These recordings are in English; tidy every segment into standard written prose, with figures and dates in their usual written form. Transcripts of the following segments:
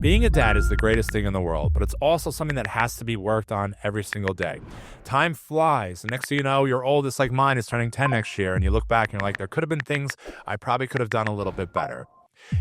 Being a dad is the greatest thing in the world, but it's also something that has to be worked on every single day. Time flies. And next thing you know, your oldest, like mine, is turning 10 next year. And you look back and you're like, there could have been things I probably could have done a little bit better.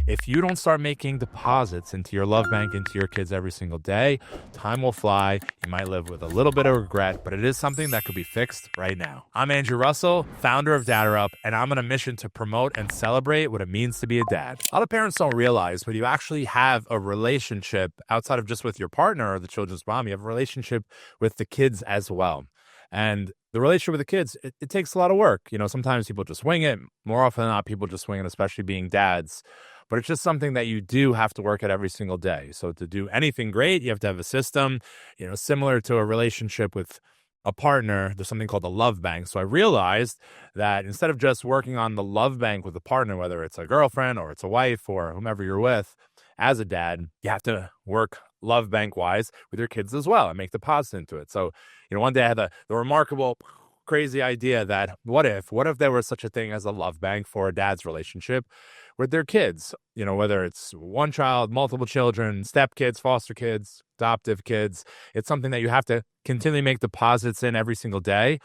If you don't start making deposits into your love bank, into your kids every single day, time will fly. You might live with a little bit of regret, but it is something that could be fixed right now. I'm Andrew Russell, founder of Dadderup, and I'm on a mission to promote and celebrate what it means to be a dad. A lot of parents don't realize when you actually have a relationship outside of just with your partner or the children's mom, you have a relationship with the kids as well. And the relationship with the kids, it takes a lot of work. Sometimes people just wing it. More often than not, people just wing it, especially being dads. But it's just something that you do have to work at every single day. So to do anything great, you have to have a system, similar to a relationship with a partner. There's something called the love bank. So I realized that instead of just working on the love bank with a partner, whether it's a girlfriend or it's a wife or whomever you're with, as a dad, you have to work love bank wise with your kids as well and make deposits into it. So, one day I had the remarkable, crazy idea that what if there was such a thing as a love bank for a dad's relationship with their kids, whether it's one child, multiple children, step kids, foster kids, adoptive kids. It's something that you have to continually make deposits in every single day.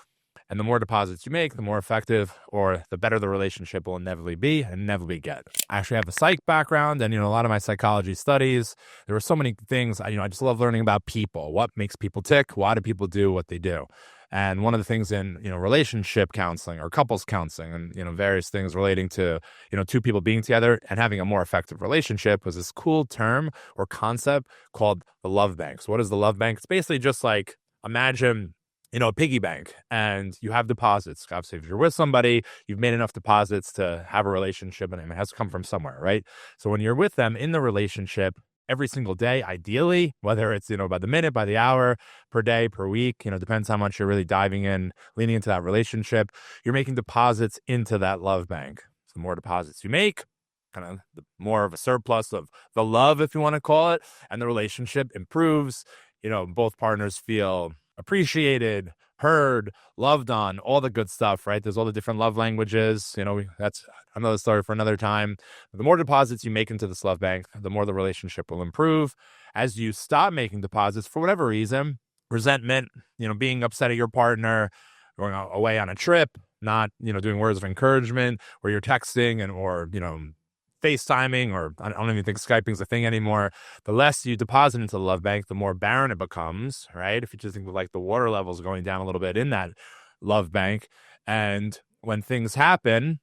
And the more deposits you make, the more effective or the better the relationship will inevitably be and inevitably get. I actually have a psych background and, a lot of my psychology studies, there were so many things. I just love learning about people. What makes people tick? Why do people do what they do? And one of the things in, relationship counseling or couples counseling and, various things relating to, two people being together and having a more effective relationship was this cool term or concept called the love bank. So what is the love bank? It's basically just like, imagine a piggy bank, and you have deposits. Obviously, if you're with somebody, you've made enough deposits to have a relationship, and it has to come from somewhere, right? So when you're with them in the relationship every single day, ideally, whether it's, by the minute, by the hour, per day, per week, depends how much you're really diving in, leaning into that relationship, you're making deposits into that love bank. So the more deposits you make, kind of the more of a surplus of the love, if you want to call it, and the relationship improves. Both partners feel appreciated, heard, loved on, all the good stuff, right? There's all the different love languages. That's another story for another time. But the more deposits you make into this love bank, the more the relationship will improve. As you stop making deposits for whatever reason, resentment, being upset at your partner, going away on a trip, not, doing words of encouragement, where you're texting or FaceTiming, or I don't even think Skyping's a thing anymore. The less you deposit into the love bank, the more barren it becomes, right? If you just think of like the water levels going down a little bit in that love bank. And when things happen,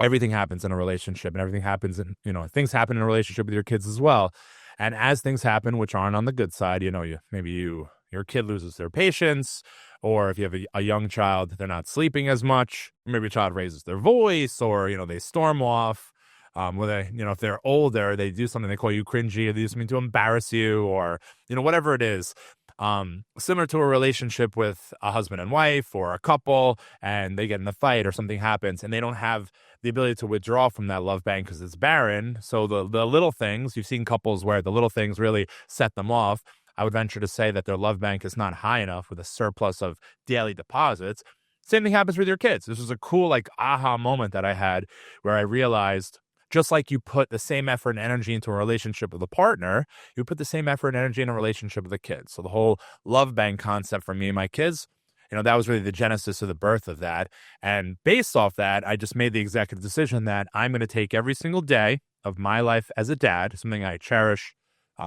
everything happens in a relationship, and everything happens in, things happen in a relationship with your kids as well. And as things happen, which aren't on the good side, your kid loses their patience, or if you have a young child, they're not sleeping as much. Maybe a child raises their voice, or, they storm off. Whether, if they're older, they do something, they call you cringy, or they do something to embarrass you, or, whatever it is. Similar to a relationship with a husband and wife or a couple, and they get in a fight or something happens, and they don't have the ability to withdraw from that love bank because it's barren. So the little things, you've seen couples where the little things really set them off. I would venture to say that their love bank is not high enough with a surplus of daily deposits. Same thing happens with your kids. This was a cool, aha moment that I had where I realized, just like you put the same effort and energy into a relationship with a partner, you put the same effort and energy in a relationship with a kid. So the whole love bank concept for me and my kids, that was really the genesis of the birth of that. And based off that, I just made the executive decision that I'm going to take every single day of my life as a dad, something I cherish,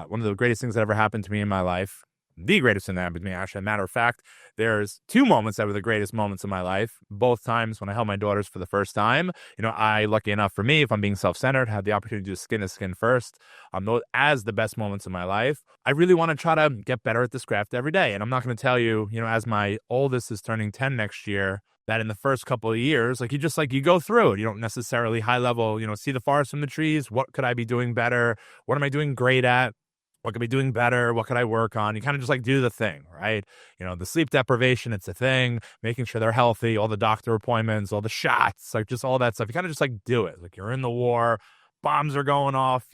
one of the greatest things that ever happened to me in my life, the greatest thing that happened to me, actually. As a matter of fact, there's two moments that were the greatest moments of my life. Both times when I held my daughters for the first time, lucky enough for me, if I'm being self-centered, had the opportunity to do skin to skin first. Those as the best moments of my life. I really want to try to get better at this craft every day. And I'm not going to tell you, as my oldest is turning 10 next year, that in the first couple of years, you go through it. You don't necessarily high level, see the forest from the trees. What could I be doing better? What am I doing great at? What could I be doing better? What could I work on? You kind of just do the thing, right? The sleep deprivation, it's a thing. Making sure they're healthy, all the doctor appointments, all the shots, just all that stuff. You kind of just do it. You're in the war, bombs are going off,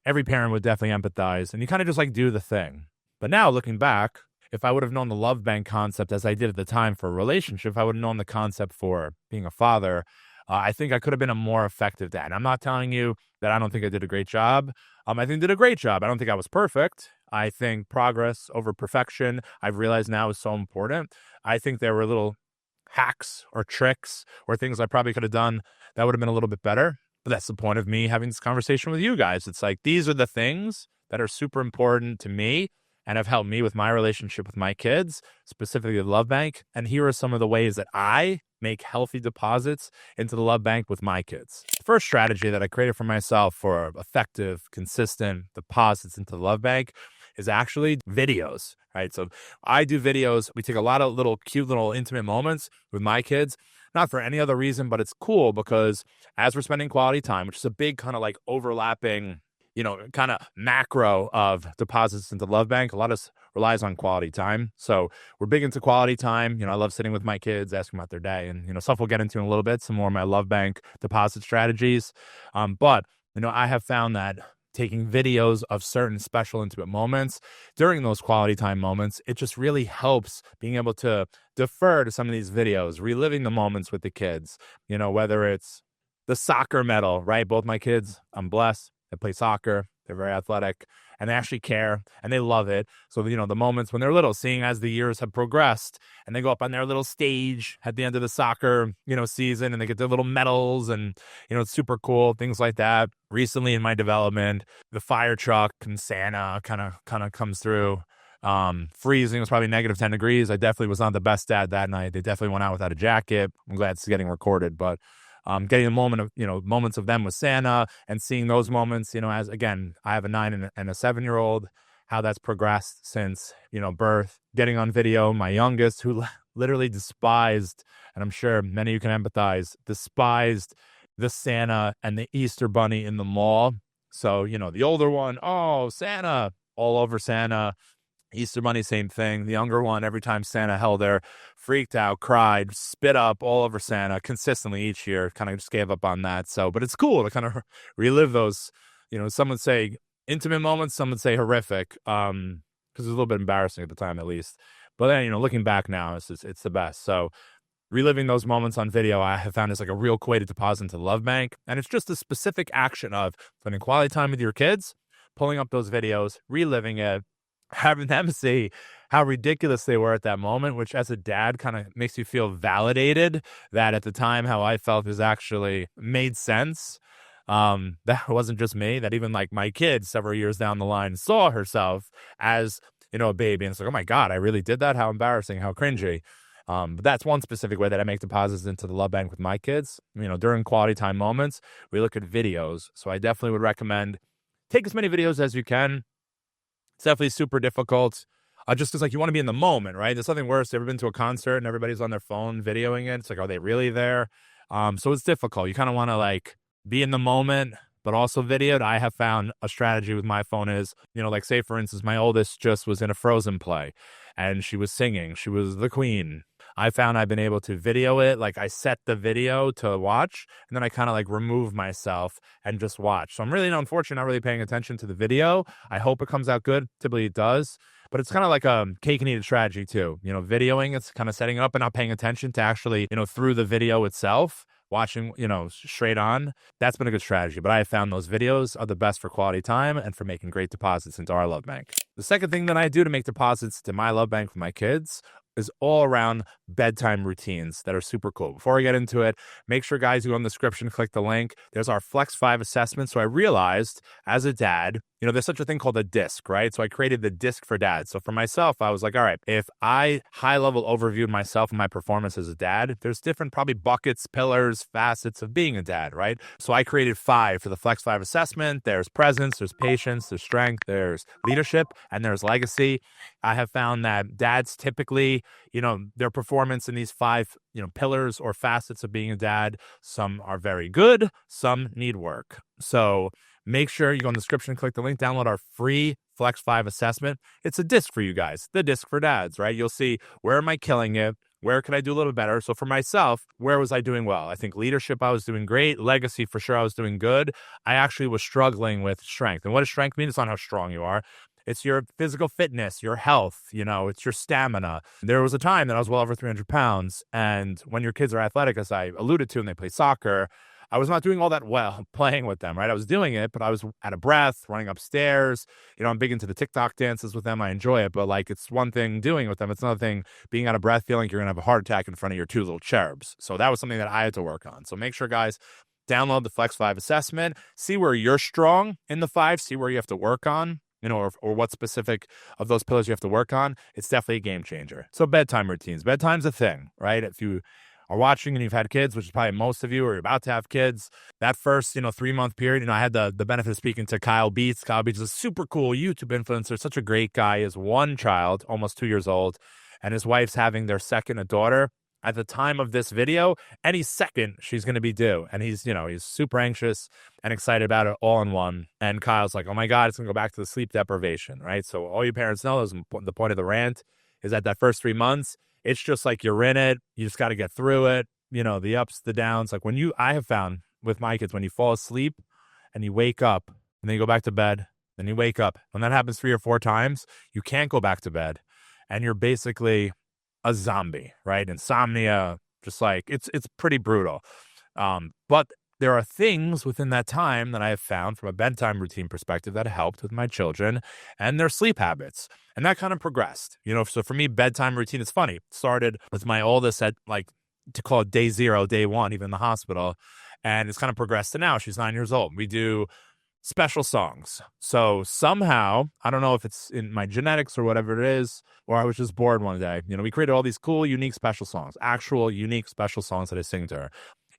every parent would definitely empathize. And you kind of just do the thing. But now looking back, if I would have known the love bank concept as I did at the time for a relationship, if I would have known the concept for being a father, I think I could have been a more effective dad. I'm not telling you that I don't think I did a great job. I think I did a great job. I don't think I was perfect. I think progress over perfection, I've realized now, is so important. I think there were little hacks or tricks or things I probably could have done that would have been a little bit better. But that's the point of me having this conversation with you guys. It's like, these are the things that are super important to me and have helped me with my relationship with my kids, specifically the love bank. And here are some of the ways that I make healthy deposits into the love bank with my kids. The first strategy that I created for myself for effective, consistent deposits into the love bank is actually videos, right? So I do videos. We take a lot of little cute little intimate moments with my kids, not for any other reason, but it's cool because as we're spending quality time, which is a big kind of like overlapping, kind of macro of deposits into love bank, a lot of relies on quality time. So we're big into quality time. I love sitting with my kids, asking about their day, and stuff we'll get into in a little bit, some more of my love bank deposit strategies. But I have found that taking videos of certain special intimate moments during those quality time moments, it just really helps being able to defer to some of these videos, reliving the moments with the kids, whether it's the soccer medal, right? Both my kids, I'm blessed, they play soccer, they're very athletic, and they actually care, and they love it. So, the moments when they're little, seeing as the years have progressed, and they go up on their little stage at the end of the soccer, season, and they get their little medals, and, it's super cool, things like that. Recently in my development, the fire truck and Santa kind of comes through. Freezing, it was probably -10 degrees. I definitely was not the best dad that night. They definitely went out without a jacket. I'm glad it's getting recorded, but getting a moment of, moments of them with Santa and seeing those moments, as again, I have a 9 and a 7-year-old, how that's progressed since, birth, getting on video, my youngest, who literally despised, and I'm sure many of you can empathize, despised the Santa and the Easter Bunny in the mall. So, the older one, oh, Santa, all over Santa. Easter Bunny, same thing. The younger one, every time Santa held her, freaked out, cried, spit up all over Santa consistently each year, kind of just gave up on that. So, but it's cool to kind of relive those, some would say intimate moments, some would say horrific, because it was a little bit embarrassing at the time, at least. But then, looking back now, it's the best. So reliving those moments on video, I have found is like a real way to deposit into the love bank. And it's just a specific action of spending quality time with your kids, pulling up those videos, reliving it, having them see how ridiculous they were at that moment, which as a dad kind of makes you feel validated that at the time how I felt is actually made sense. That wasn't just me, that even like my kid several years down the line saw herself as, a baby. And it's like, oh my God, I really did that? How embarrassing, how cringy. But that's one specific way that I make deposits into the love bank with my kids. During quality time moments, we look at videos. So I definitely would recommend take as many videos as you can. It's definitely super difficult. Just because, you want to be in the moment, right? There's nothing worse. Ever been to a concert and everybody's on their phone videoing it? It's like, are they really there? So it's difficult. You kind of want to, be in the moment, but also videoed. I have found a strategy with my phone is, say, for instance, my oldest just was in a Frozen play and she was singing. She was the queen. I found I've been able to video it. I set the video to watch, and then I kind of remove myself and just watch. So I'm really, unfortunately, not really paying attention to the video. I hope it comes out good. Typically it does. But it's kind of like a cake and eat it strategy too. Videoing, it's kind of setting it up and not paying attention to actually, through the video itself, watching, straight on. That's been a good strategy. But I have found those videos are the best for quality time and for making great deposits into our love bank. The second thing that I do to make deposits to my love bank with my kids is all around bedtime routines that are super cool. Before I get into it, make sure, guys, you go in the description, click the link. There's our Flex 5 assessment. So I realized as a dad, there's such a thing called a disc, right? So I created the disc for dads. So for myself, I was like, all right, if I high level overviewed myself and my performance as a dad, there's different probably buckets, pillars, facets of being a dad, right? So I created 5 for the Flex 5 assessment. There's presence, there's patience, there's strength, there's leadership, and there's legacy. I have found that dads typically, their performance in these 5, pillars or facets of being a dad, some are very good, some need work. So make sure you go in the description, click the link, download our free Flex 5 assessment. It's a disc for you guys, the disc for dads, right? You'll see, where am I killing it? Where could I do a little better? So for myself, where was I doing well? I think leadership, I was doing great. Legacy, for sure, I was doing good. I actually was struggling with strength. And what does strength mean? It's not how strong you are. It's your physical fitness, your health, it's your stamina. There was a time that I was well over 300 pounds. And when your kids are athletic, as I alluded to, and they play soccer, I was not doing all that well playing with them, right? I was doing it, but I was out of breath, running upstairs. I'm big into the TikTok dances with them. I enjoy it, but like it's one thing doing it with them. It's another thing being out of breath, feeling like you're going to have a heart attack in front of your two little cherubs. So that was something that I had to work on. So make sure, guys, download the Flex 5 assessment, see where you're strong in the 5, see where you have to work on, or what specific of those pillars you have to work on. It's definitely a game changer. So bedtime routines. Bedtime's a thing, right? If you are watching and you've had kids, which is probably most of you, or you're about to have kids, that first, 3-month period, I had the benefit of speaking to Kyle Beats. Kyle Beats is a super cool YouTube influencer, such a great guy. He has one child, almost 2 years old, and his wife's having their second, a daughter. At the time of this video, any second she's going to be due. And he's super anxious and excited about it all in one. And Kyle's like, oh my God, it's going to go back to the sleep deprivation, right? So all you parents know is the point of the rant is that first 3 months, it's just like you're in it. You just got to get through it. The ups, the downs. Like I have found with my kids, when you fall asleep and you wake up and then you go back to bed, then you wake up. When that happens 3 or 4 times, you can't go back to bed. And you're basically a zombie, right? Insomnia, just like it's pretty brutal. But there are things within that time that I have found from a bedtime routine perspective that helped with my children and their sleep habits. And that kind of progressed, so for me, bedtime routine, it's funny. It started with my oldest at to call it day 0, day 1, even in the hospital. And it's kind of progressed to now. She's 9 years old. We do special songs. So somehow, I don't know if it's in my genetics or whatever it is, or I was just bored one day. We created all these cool, unique, special songs, actual, unique, special songs that I sing to her.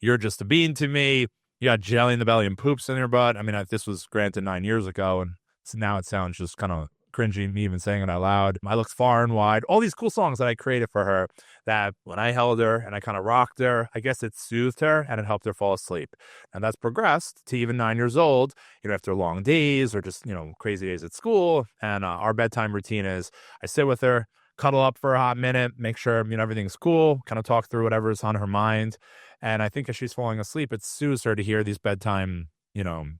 You're just a bean to me. You got jelly in the belly and poops in your butt. I mean, this was granted 9 years ago, and so now it sounds just kind of cringy, me even saying it out loud. I looked far and wide. All these cool songs that I created for her that when I held her and I kind of rocked her, I guess it soothed her and it helped her fall asleep. And that's progressed to even 9 years old, after long days or just, crazy days at school. And our bedtime routine is I sit with her, cuddle up for a hot minute, make sure, everything's cool, kind of talk through whatever's on her mind. And I think as she's falling asleep, it soothes her to hear these bedtime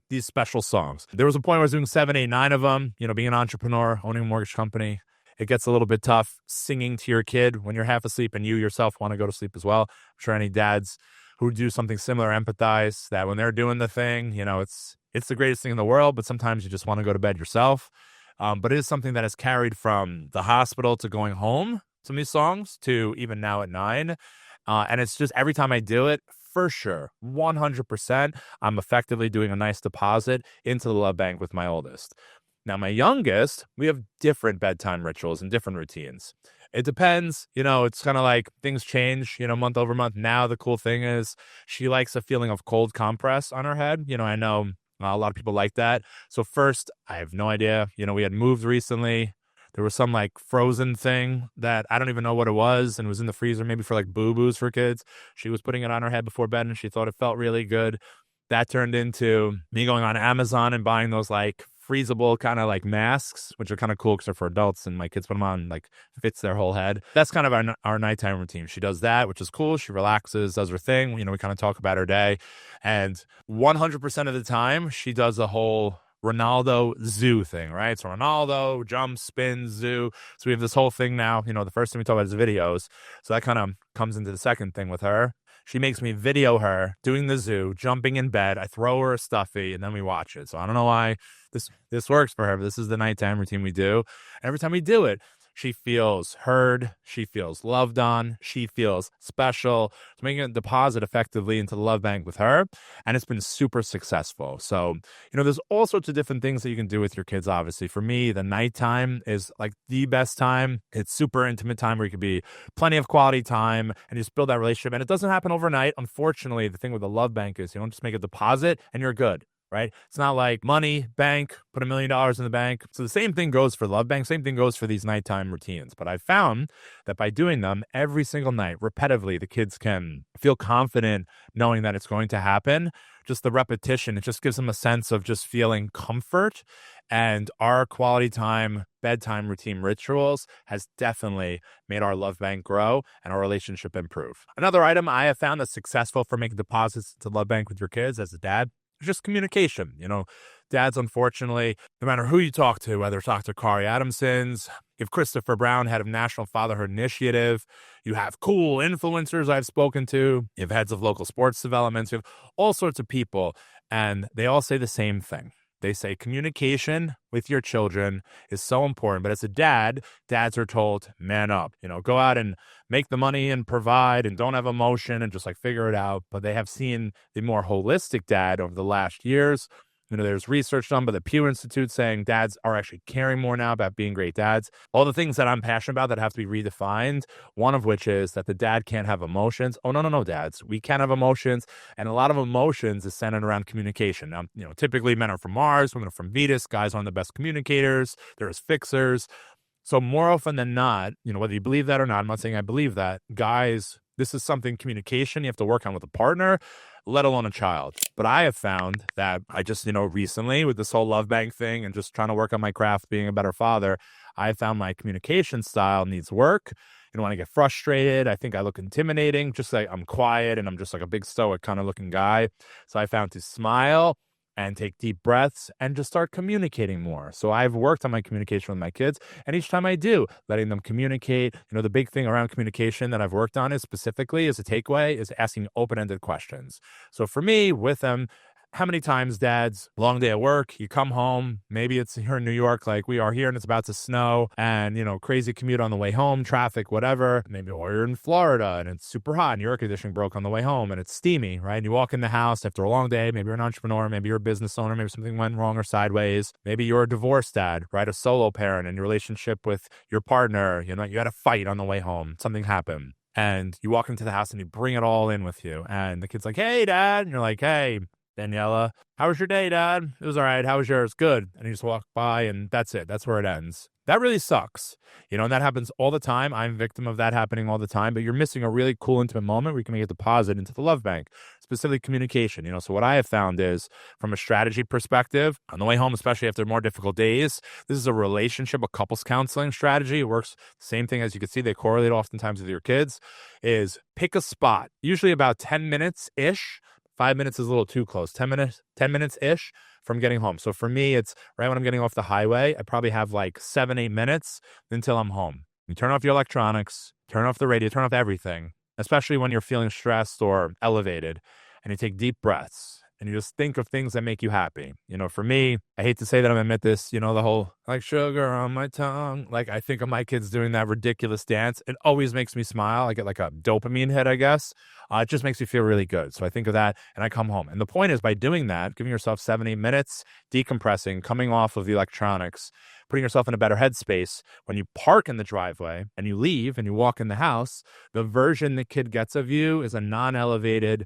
these special songs. There was a point where I was doing 7, 8, 9 of them, being an entrepreneur, owning a mortgage company. It gets a little bit tough singing to your kid when you're half asleep and you yourself want to go to sleep as well. I'm sure any dads who do something similar empathize that when they're doing the thing, it's the greatest thing in the world, but sometimes you just want to go to bed yourself. But it is something that has carried from the hospital to going home, some of these songs, to even now at 9. And it's just every time I do it, for sure, 100%, I'm effectively doing a nice deposit into the love bank with my oldest. Now, my youngest, we have different bedtime rituals and different routines. It depends, it's kind of like things change, month over month. Now, the cool thing is she likes a feeling of cold compress on her head. I know a lot of people like that. So first, I have no idea. We had moved recently. There was some frozen thing that I don't even know what it was, and it was in the freezer maybe for boo-boos for kids. She was putting it on her head before bed and she thought it felt really good. That turned into me going on Amazon and buying those freezable kind of masks, which are kind of cool because they're for adults, and my kids put them on, fits their whole head. That's kind of our nighttime routine. She does that, which is cool. She relaxes, does her thing. We kind of talk about her day, and 100% of the time she does the whole Ronaldo zoo thing, right? So Ronaldo jumps, spins, zoo. So we have this whole thing now. The first thing we talk about is videos. So that kind of comes into the second thing with her. She makes me video her doing the zoo, jumping in bed. I throw her a stuffy, and then we watch it. So I don't know why this works for her, but this is the nighttime routine we do. Every time we do it, she feels heard. She feels loved on. She feels special. So making a deposit effectively into the love bank with her. And it's been super successful. So, there's all sorts of different things that you can do with your kids, obviously. For me, the nighttime is the best time. It's super intimate time where you could be plenty of quality time and just build that relationship. And it doesn't happen overnight. Unfortunately, the thing with the love bank is you don't just make a deposit and you're good. Right? It's not like money, bank, put $1 million in the bank. So the same thing goes for love bank. Same thing goes for these nighttime routines. But I found that by doing them every single night, repetitively, the kids can feel confident knowing that it's going to happen. just the repetition, it just gives them a sense of just feeling comfort. And our quality time, bedtime routine rituals has definitely made our love bank grow and our relationship improve. Another item I have found that's successful for making deposits to love bank with your kids as a dad is just communication. Dads, unfortunately, no matter who you talk to, whether it's Dr. Kari Adamson's, you have Christopher Brown, head of National Fatherhood Initiative, you have cool influencers I've spoken to, you have heads of local sports developments, you have all sorts of people, and they all say the same thing. They say communication with your children is so important. But as a dad, dads are told, man up, go out and make the money and provide and don't have emotion and just figure it out. But they have seen the more holistic dad over the last years. There's research done by the Pew Institute saying dads are actually caring more now about being great dads. All the things that I'm passionate about that have to be redefined, one of which is that the dad can't have emotions. Oh, no, dads. We can't have emotions. And a lot of emotions is centered around communication. Now, typically men are from Mars, women are from Venus. Guys aren't the best communicators. There's fixers. So more often than not, whether you believe that or not, I'm not saying I believe that, guys, this is something communication you have to work on with a partner, let alone a child. But I have found that I just, recently with this whole love bank thing and just trying to work on my craft, being a better father, I found my communication style needs work. When I get frustrated, I think I look intimidating, just like I'm quiet and I'm just like a big stoic kind of looking guy. So I found to smile and take deep breaths and just start communicating more. So I've worked on my communication with my kids, and each time I do, letting them communicate. The big thing around communication that I've worked on is specifically as a takeaway is asking open-ended questions. So for me, with them, how many times, dads, long day at work, you come home, maybe it's here in New York like we are here and it's about to snow and, crazy commute on the way home, traffic, whatever. Maybe or you're in Florida and it's super hot and your air conditioning broke on the way home and it's steamy, right? And you walk in the house after a long day, maybe you're an entrepreneur, maybe you're a business owner, maybe something went wrong or sideways. Maybe you're a divorced dad, right? A solo parent and your relationship with your partner, you had a fight on the way home, something happened. And you walk into the house and you bring it all in with you. And the kid's like, hey, dad. And you're like, hey, Daniela, how was your day, Dad? It was all right. How was yours? Good. And you just walk by and that's it. That's where it ends. That really sucks. And that happens all the time. I'm a victim of that happening all the time, but you're missing a really cool, intimate moment where you can make a deposit into the love bank, specifically communication. So what I have found is from a strategy perspective, on the way home, especially after more difficult days, this is a relationship, a couples counseling strategy. It works the same thing as you can see. They correlate oftentimes with your kids is pick a spot, usually about 10 minutes-ish. 5 minutes is a little too close. 10 minutes-ish from getting home. So for me, it's right when I'm getting off the highway, I probably have 7-8 minutes until I'm home. You turn off your electronics, turn off the radio, turn off everything, especially when you're feeling stressed or elevated, and you take deep breaths. And you just think of things that make you happy. For me, I hate to say that I'm going to admit this, the whole sugar on my tongue. I think of my kids doing that ridiculous dance. It always makes me smile. I get a dopamine hit, I guess. It just makes me feel really good. So I think of that and I come home. And the point is by doing that, giving yourself 70 minutes, decompressing, coming off of the electronics, putting yourself in a better headspace. When you park in the driveway and you leave and you walk in the house, the version the kid gets of you is a non-elevated,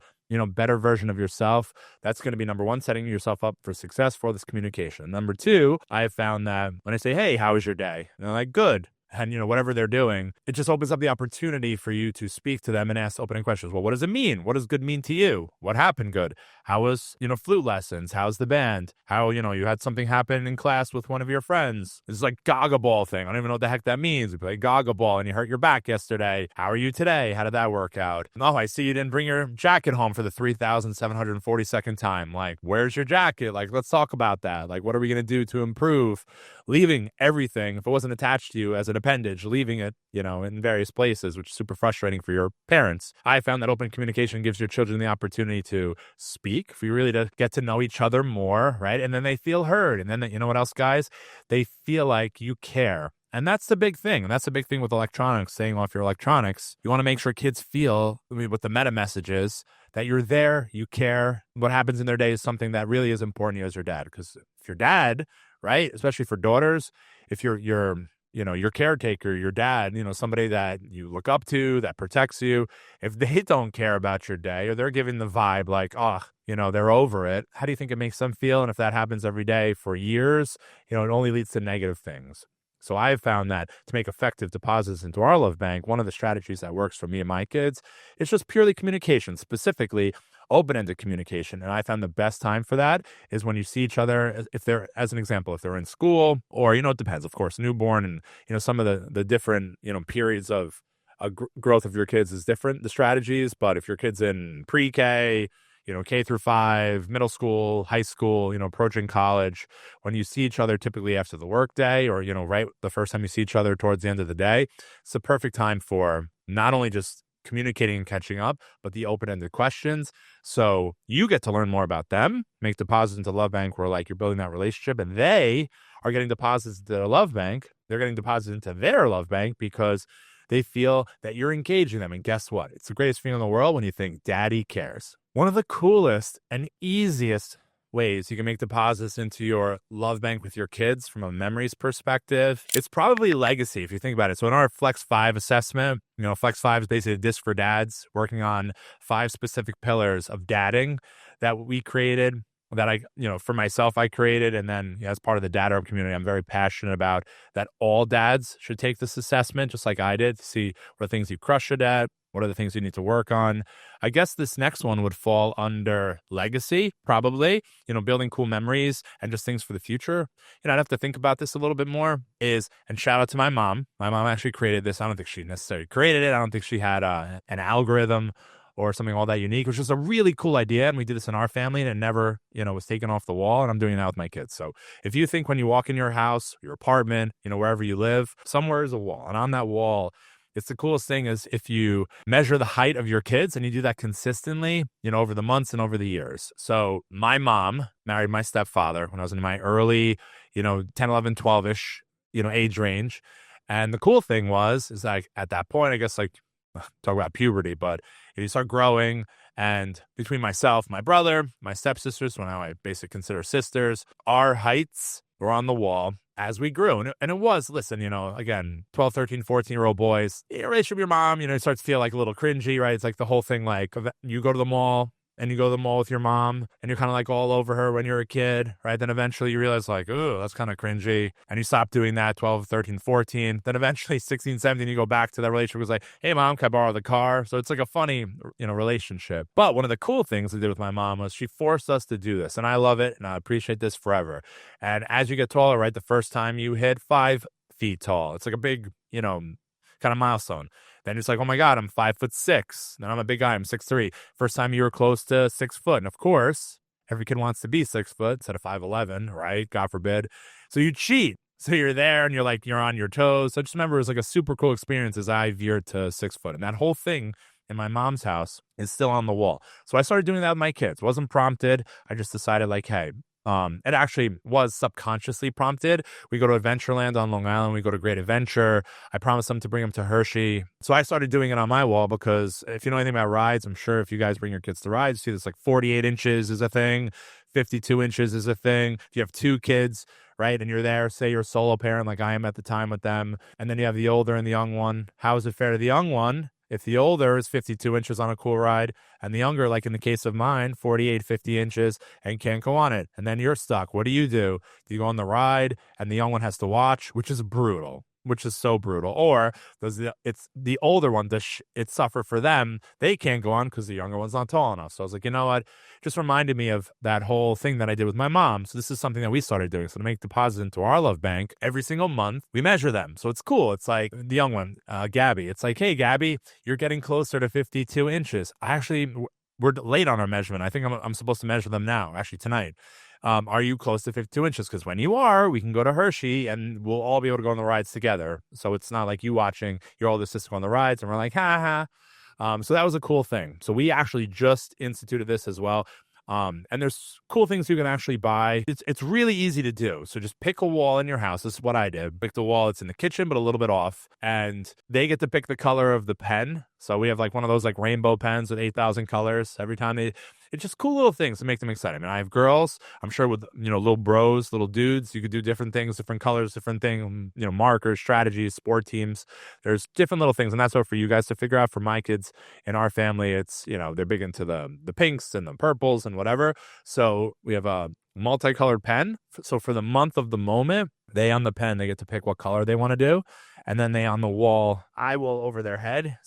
better version of yourself. That's going to be number one, setting yourself up for success for this communication. Number two, I have found that when I say, hey, how was your day? And they're like, good. And, whatever they're doing, it just opens up the opportunity for you to speak to them and ask opening questions. Well, what does it mean? What does good mean to you? What happened good? How was, flute lessons? How's the band? How, you had something happen in class with one of your friends. It's like Gaga ball thing. I don't even know what the heck that means. We play Gaga ball and you hurt your back yesterday. How are you today? How did that work out? Oh, I see you didn't bring your jacket home for the 3,742nd time. Where's your jacket? Let's talk about that. What are we going to do to improve? Leaving everything, if it wasn't attached to you as an appendage, leaving it, in various places, which is super frustrating for your parents. I found that open communication gives your children the opportunity to speak, for you really to get to know each other more, right? And then they feel heard. And then, you know what else, guys? They feel like you care. And that's the big thing. And that's the big thing with electronics, staying off your electronics. You want to make sure kids feel, what the meta message is, that you're there, you care. What happens in their day is something that really is important to you as your dad. Because if your dad, right, especially for daughters, if you're your caretaker, your dad, somebody that you look up to, that protects you, if they don't care about your day or they're giving the vibe they're over it, how do you think it makes them feel? And if that happens every day for years, it only leads to negative things. So I've found that to make effective deposits into our love bank, one of the strategies that works for me and my kids is just purely communication, specifically open-ended communication. And I found the best time for that is when you see each other, if they're, as an example, if they're in school, or, it depends, of course, newborn, and, some of the different, periods of growth of your kids is different, the strategies. But if your kid's in pre-K, K through 5, middle school, high school, approaching college, when you see each other typically after the work day, or, right the first time you see each other towards the end of the day, it's the perfect time for not only just communicating and catching up, but the open-ended questions. So you get to learn more about them, make deposits into Love Bank where like you're building that relationship, and they are getting deposits into their Love Bank. They're getting deposits into their Love Bank because they feel that you're engaging them. And guess what? It's the greatest feeling in the world when you think daddy cares. One of the coolest and easiest ways you can make deposits into your Love Bank with your kids from a memories perspective, it's probably legacy if you think about it. So in our Flex 5 assessment, Flex 5 is basically a disc for dads working on 5 specific pillars of dadding that we created, that for myself, I created. And then as part of the Dad Herb community, I'm very passionate about that all dads should take this assessment, just like I did, to see what are things you crush it at, what are the things you need to work on. I guess this next one would fall under legacy, probably, building cool memories and just things for the future. I'd have to think about this a little bit more, and shout out to my mom. My mom actually created this. I don't think she necessarily created it. I don't think she had an algorithm or something all that unique, which was a really cool idea. And we did this in our family, and it never, was taken off the wall. And I'm doing that with my kids. So if you think when you walk in your house, your apartment, wherever you live, somewhere is a wall. And on that wall, it's the coolest thing is if you measure the height of your kids and you do that consistently, over the months and over the years. So my mom married my stepfather when I was in my early, 10, 11, 12-ish, age range. And the cool thing is like at that point, I guess, like, talk about puberty, but you start growing, and between myself, my brother, my stepsisters, well, now I basically consider sisters, our heights were on the wall as we grew. And it was, listen, again, 12, 13, 14-year-old boys, your relationship with your mom, it starts to feel like a little cringy, right? It's like the whole thing, like you go to the mall, and you go to the mall with your mom, and you're kind of like all over her when you're a kid, right? Then eventually you realize like, oh, that's kind of cringy. And you stop doing that 12, 13, 14. Then eventually 16, 17, you go back to that relationship. It was like, hey, mom, can I borrow the car? So it's like a funny, relationship. But one of the cool things I did with my mom was she forced us to do this. And I love it, and I appreciate this forever. And as you get taller, right, the first time you hit 5 feet tall, it's like a big, kind of milestone. Then it's like, oh my God, I'm 5'6". Then I'm a big guy, I'm 6'3". First time you were close to 6 foot. And of course, every kid wants to be 6 foot instead of 5'11", right? God forbid. So you cheat. So you're there and you're on your toes. So I just remember it was like a super cool experience as I veered to 6 foot. And that whole thing in my mom's house is still on the wall. So I started doing that with my kids. It wasn't prompted. I just decided like, hey, it actually was subconsciously prompted. We go to Adventureland on Long Island. We go to Great Adventure. I promised them to bring them to Hershey. So I started doing it on my wall because if you know anything about rides, I'm sure if you guys bring your kids to rides, you see this like 48 inches is a thing, 52 inches is a thing. If you have 2 kids, right, and you're there, say you're a solo parent like I am at the time with them, and then you have the older and the young one, how is it fair to the young one if the older is 52 inches on a cool ride and the younger, like in the case of mine, 48, 50 inches and can't go on it? And then you're stuck. What do? Do you go on the ride and the young one has to watch, which is brutal, which is so brutal? Or it's the older one, it suffer for them. They can't go on because the younger one's not tall enough. So I was like, you know what? Just reminded me of that whole thing that I did with my mom. So this is something that we started doing. So to make deposits into our Love Bank every single month, we measure them. So it's cool. It's like the young one, Gabby. It's like, hey, Gabby, you're getting closer to 52 inches. We're late on our measurement. I think I'm supposed to measure them now, actually tonight. Are you close to 52 inches? Because when you are, we can go to Hershey and we'll all be able to go on the rides together. So it's not like you watching your older sister go on the rides and we're like, ha ha. So that was a cool thing. So we actually just instituted this as well. And there's cool things you can actually buy. It's really easy to do. So just pick a wall in your house. This is what I did. Pick the wall. It's in the kitchen, but a little bit off. And they get to pick the color of the pen. So we have like one of those like rainbow pens with 8,000 colors. Every time it's just cool little things to make them exciting. And I have girls, I'm sure with, little bros, little dudes, you could do different things, different colors, different things, markers, strategies, sport teams. There's different little things. And that's what for you guys to figure out. For my kids in our family, it's, they're big into the pinks and the purples and whatever. So we have a multicolored pen. So for the month of the moment, They on the pen, they get to pick what color they want to do. And then they on the wall, I will over their head,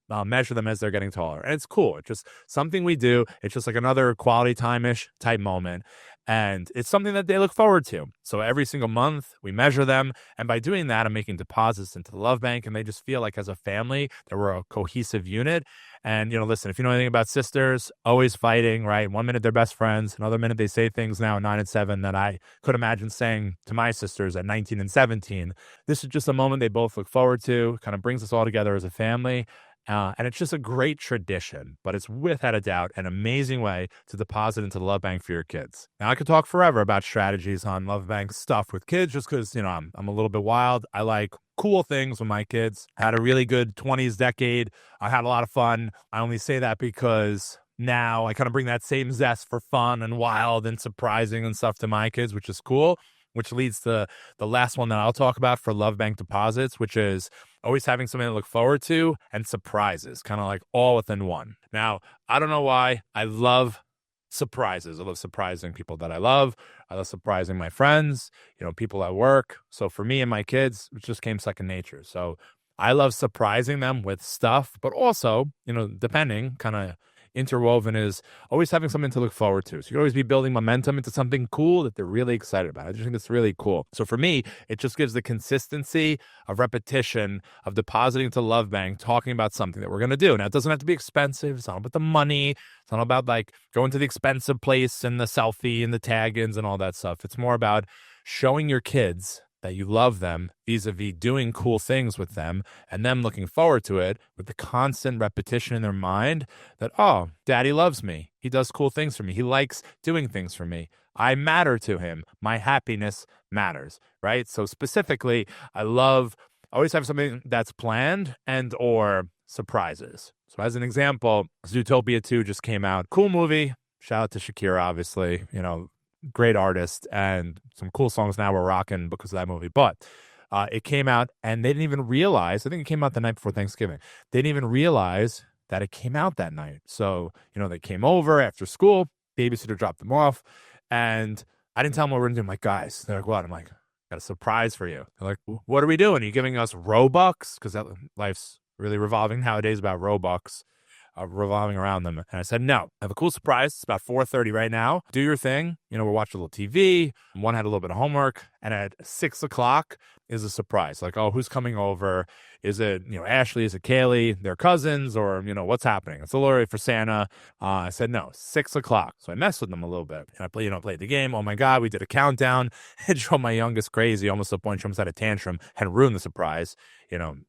measure them as they're getting taller. And it's cool. It's just something we do. It's just like another quality time-ish type moment. And it's something that they look forward to. So every single month we measure them. And by doing that, I'm making deposits into the love bank. And they just feel like as a family that we're a cohesive unit. And, listen, if you know anything about sisters, always fighting, right? One minute they're best friends. Another minute they say things now at 9 and 7 that I could imagine saying to my sisters at 19 and 17. This is just a moment they both look forward to, kind of brings us all together as a family. And it's just a great tradition, but it's without a doubt an amazing way to deposit into the love bank for your kids. Now, I could talk forever about strategies on love bank stuff with kids just because, I'm a little bit wild. I like cool things with my kids. I had a really good 20s decade. I had a lot of fun. I only say that because now I kind of bring that same zest for fun and wild and surprising and stuff to my kids, which is cool. Which leads to the last one that I'll talk about for love bank deposits, which is always having something to look forward to and surprises, kind of like all within one. Now, I don't know why I love surprises. I love surprising people that I love. I love surprising my friends, people at work. So for me and my kids, it just came second nature. So I love surprising them with stuff, but also, depending, kind of interwoven is always having something to look forward to. So you can always be building momentum into something cool that they're really excited about. I just think it's really cool. So for me, it just gives the consistency of repetition of depositing to Love Bank, talking about something that we're going to do. Now, it doesn't have to be expensive. It's not about the money. It's not about like going to the expensive place and the selfie and the tag-ins and all that stuff. It's more about showing your kids that you love them vis-a-vis doing cool things with them and them looking forward to it with the constant repetition in their mind that, oh, daddy loves me. He does cool things for me. He likes doing things for me. I matter to him. My happiness matters, right? So specifically, I always have something that's planned and or surprises. So as an example, Zootopia 2 just came out. Cool movie. Shout out to Shakira, obviously, great artist and some cool songs now we're rocking because of that movie. But it came out and they didn't even realize, I think it came out the night before Thanksgiving. They didn't even realize that it came out that night. So, they came over after school, babysitter dropped them off, and I didn't tell them what we're going to do. I'm like, guys, they're like, what? I'm like, got a surprise for you. They're like, what are we doing? Are you giving us Robux? Because life's really revolving nowadays about Robux. Revolving around them. And I said, no, I have a cool surprise. It's about 4:30 right now. Do your thing. We're watching a little TV. One had a little bit of homework. And at 6 o'clock is a surprise. Like, oh, who's coming over? Is it, Ashley? Is it Kaylee? Their cousins? Or, what's happening? It's a little early for Santa. I said, no, 6 o'clock. So I messed with them a little bit. And I played the game. Oh my God, we did a countdown. It drove my youngest crazy, almost to the point she almost had a tantrum and ruined the surprise.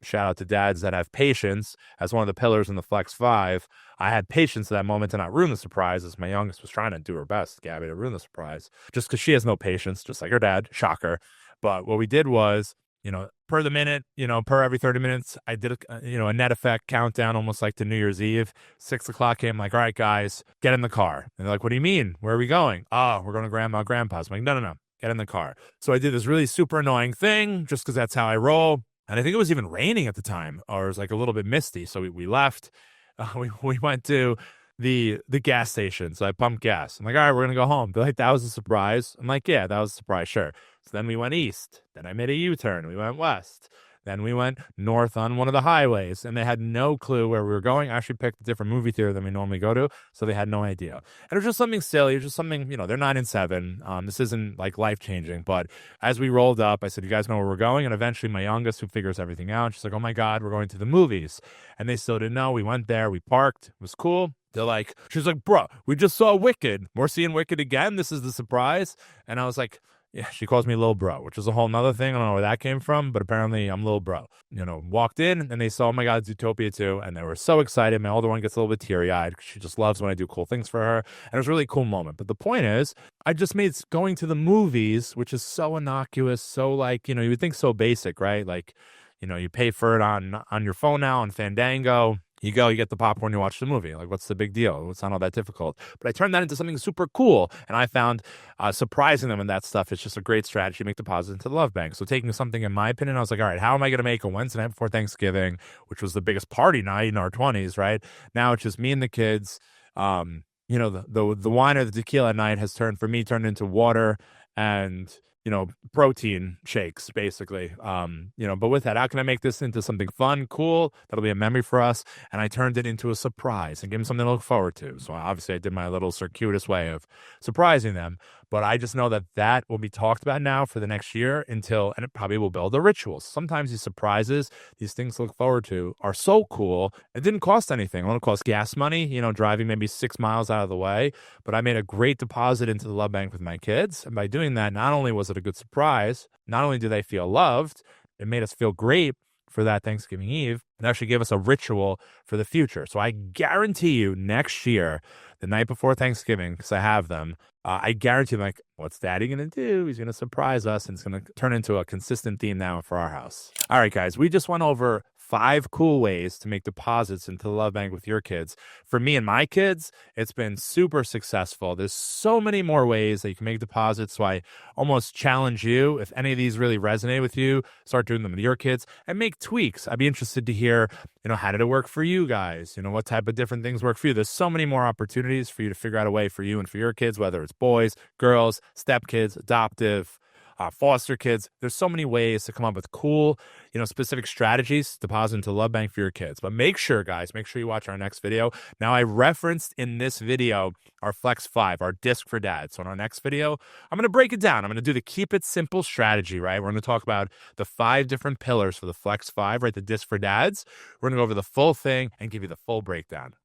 Shout out to dads that have patience as one of the pillars in the Flex 5. I had patience at that moment to not ruin the surprise as my youngest was trying to do her best, Gabby, to ruin the surprise. Just because she has no patience, just like her dad. Shocker. But what we did was, per the minute, per every 30 minutes, I did a net effect countdown, almost like to New Year's Eve. 6 o'clock came, like, all right, guys, get in the car. And they're like, what do you mean? Where are we going? Oh, we're going to Grandma and Grandpa's. I'm like, no. Get in the car. So I did this really super annoying thing just because that's how I roll. And I think it was even raining at the time, or it was like a little bit misty. So we left. We went to the gas station. So I pumped gas. I'm like, all right, we're going to go home. They're like, that was a surprise. I'm like, yeah, that was a surprise. Sure. So then we went east. Then I made a U-turn. We went west. Then we went north on one of the highways, and they had no clue where we were going. I actually picked a different movie theater than we normally go to, so they had no idea. And it was just something silly. It was just something, they're 9 and 7. This isn't like life-changing, but as we rolled up, I said, you guys know where we're going? And eventually my youngest, who figures everything out, she's like, oh my God, we're going to the movies. And they still didn't know. We went there. We parked. It was cool. They're like, she's like, bro, we just saw Wicked. We're seeing Wicked again. This is the surprise. And I was like, yeah, she calls me Lil Bro, which is a whole nother thing. I don't know where that came from, but apparently I'm Lil Bro. Walked in and they saw, oh my God, Zootopia 2, and they were so excited. My older one gets a little bit teary-eyed because she just loves when I do cool things for her. And it was a really cool moment. But the point is, I just made going to the movies, which is so innocuous, so like, you would think so basic, right? Like, you pay for it on your phone now, on Fandango. You go, you get the popcorn, you watch the movie. Like, what's the big deal? It's not all that difficult. But I turned that into something super cool. And I found surprising them in that stuff is just a great strategy to make deposits into the love bank. So taking something, in my opinion, I was like, all right, how am I going to make a Wednesday night before Thanksgiving, which was the biggest party night in our 20s, right? Now it's just me and the kids. The wine or the tequila night has turned into water and protein shakes, basically. But with that, how can I make this into something fun, cool, that'll be a memory for us? And I turned it into a surprise and gave them something to look forward to. So obviously I did my little circuitous way of surprising them. But I just know that that will be talked about now for the next year and it probably will build a ritual. Sometimes these surprises, these things to look forward to are so cool. It didn't cost anything. It only cost gas money, driving maybe 6 miles out of the way. But I made a great deposit into the love bank with my kids. And by doing that, not only was it a good surprise, not only do they feel loved, it made us feel great for that Thanksgiving Eve, and actually gave us a ritual for the future. So I guarantee you next year, the night before Thanksgiving, because I have them, I guarantee like, what's Daddy going to do? He's going to surprise us, and it's going to turn into a consistent theme now for our house. All right, guys, we just went over 5 cool ways to make deposits into the love bank with your kids. For me and my kids, it's been super successful. There's so many more ways that you can make deposits. So I almost challenge you, if any of these really resonate with you, start doing them with your kids and make tweaks. I'd be interested to hear, how did it work for you guys? What type of different things work for you? There's so many more opportunities for you to figure out a way for you and for your kids, whether it's boys, girls, stepkids, adoptive, foster kids. There's so many ways to come up with cool, specific strategies to deposit into the love bank for your kids. But make sure, guys, make sure you watch our next video. Now, I referenced in this video our Flex 5, our disc for dad. So in our next video, I'm going to break it down. I'm going to do the keep it simple strategy, right? We're going to talk about the 5 different pillars for the Flex 5, right? The disc for dads. We're going to go over the full thing and give you the full breakdown.